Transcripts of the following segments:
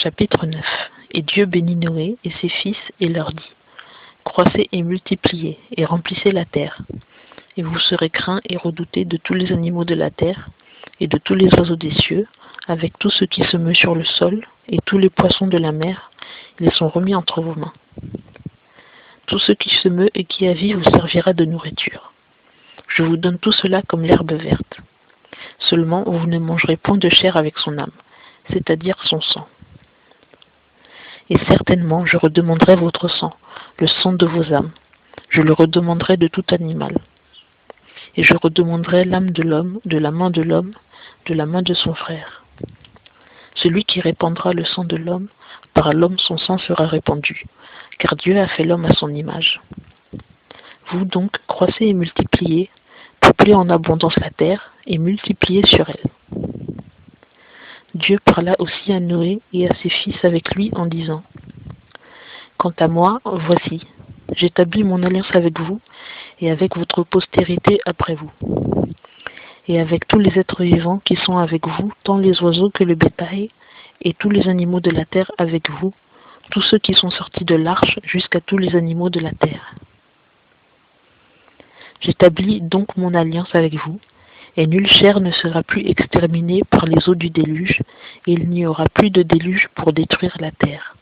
Chapitre 9. Et Dieu bénit Noé et ses fils et leur dit: Croissez et multipliez, et remplissez la terre. Et vous serez craints et redoutés de tous les animaux de la terre, et de tous les oiseaux des cieux, avec tout ce qui se meut sur le sol, et tous les poissons de la mer, ils sont remis entre vos mains. Tout ce qui se meut et qui a vie vous servira de nourriture. Je vous donne tout cela comme l'herbe verte. Seulement vous ne mangerez point de chair avec son âme, c'est-à-dire son sang. Et certainement je redemanderai votre sang, le sang de vos âmes. Je le redemanderai de tout animal. Et je redemanderai l'âme de l'homme, de la main de l'homme, de la main de son frère. Celui qui répandra le sang de l'homme, par l'homme son sang sera répandu, car Dieu a fait l'homme à son image. Vous donc croissez et multipliez, peuplez en abondance la terre, et multipliez sur elle. Dieu parla aussi à Noé et à ses fils avec lui en disant: Quant à moi, voici, j'établis mon alliance avec vous et avec votre postérité après vous, et avec tous les êtres vivants qui sont avec vous, tant les oiseaux que le bétail, et tous les animaux de la terre avec vous, tous ceux qui sont sortis de l'arche jusqu'à tous les animaux de la terre. J'établis donc mon alliance avec vous, et nulle chair ne sera plus exterminée par les eaux du déluge, et il n'y aura plus de déluge pour détruire la terre.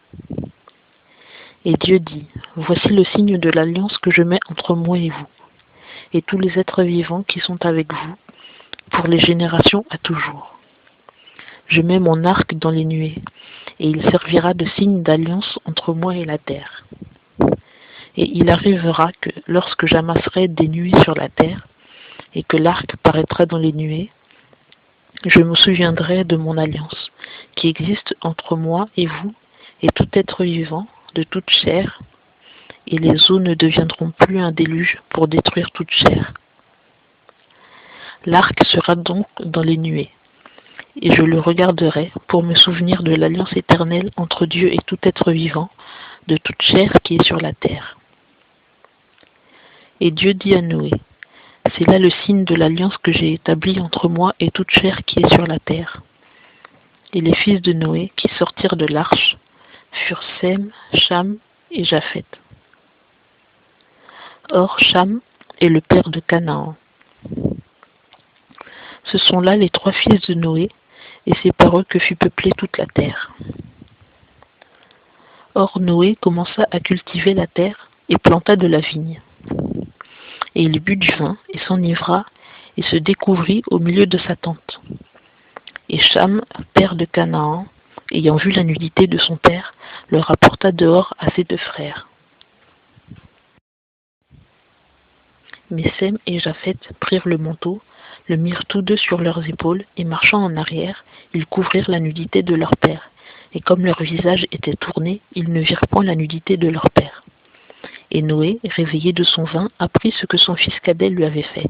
Et Dieu dit: Voici le signe de l'alliance que je mets entre moi et vous, et tous les êtres vivants qui sont avec vous, pour les générations à toujours. Je mets mon arc dans les nuées, et il servira de signe d'alliance entre moi et la terre. Et il arrivera que, lorsque j'amasserai des nuées sur la terre, et que l'arc paraîtra dans les nuées, je me souviendrai de mon alliance, qui existe entre moi et vous, et tout être vivant, de toute chair, et les eaux ne deviendront plus un déluge pour détruire toute chair. L'arc sera donc dans les nuées, et je le regarderai pour me souvenir de l'alliance éternelle entre Dieu et tout être vivant, de toute chair qui est sur la terre. Et Dieu dit à Noé: C'est là le signe de l'alliance que j'ai établie entre moi et toute chair qui est sur la terre. Et les fils de Noé qui sortirent de l'arche furent Sem, Cham et Japheth. Or Cham est le père de Canaan. Ce sont là les 3 fils de Noé, et c'est par eux que fut peuplée toute la terre. Or Noé commença à cultiver la terre et planta de la vigne. Et il but du vin et s'enivra et se découvrit au milieu de sa tente. Et Cham, père de Canaan, ayant vu la nudité de son père, le rapporta dehors à ses 2 frères. Mais Sem et Japheth prirent le manteau, le mirent tous 2 sur leurs épaules, et marchant en arrière, ils couvrirent la nudité de leur père. Et comme leur visage était tourné, ils ne virent point la nudité de leur père. Et Noé, réveillé de son vin, apprit ce que son fils cadet lui avait fait.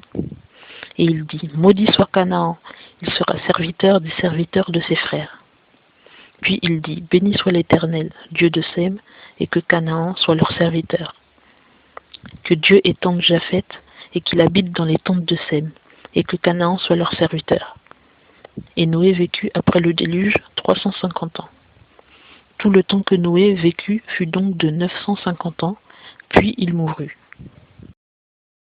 Et il dit: Maudit soit Canaan, il sera serviteur des serviteurs de ses frères. Puis il dit: Béni soit l'Éternel, Dieu de Sem, et que Canaan soit leur serviteur. Que Dieu étende Japheth, et qu'il habite dans les tentes de Sem, et que Canaan soit leur serviteur. Et Noé vécut après le déluge 350 ans. Tout le temps que Noé vécut fut donc de 950 ans, puis il mourut.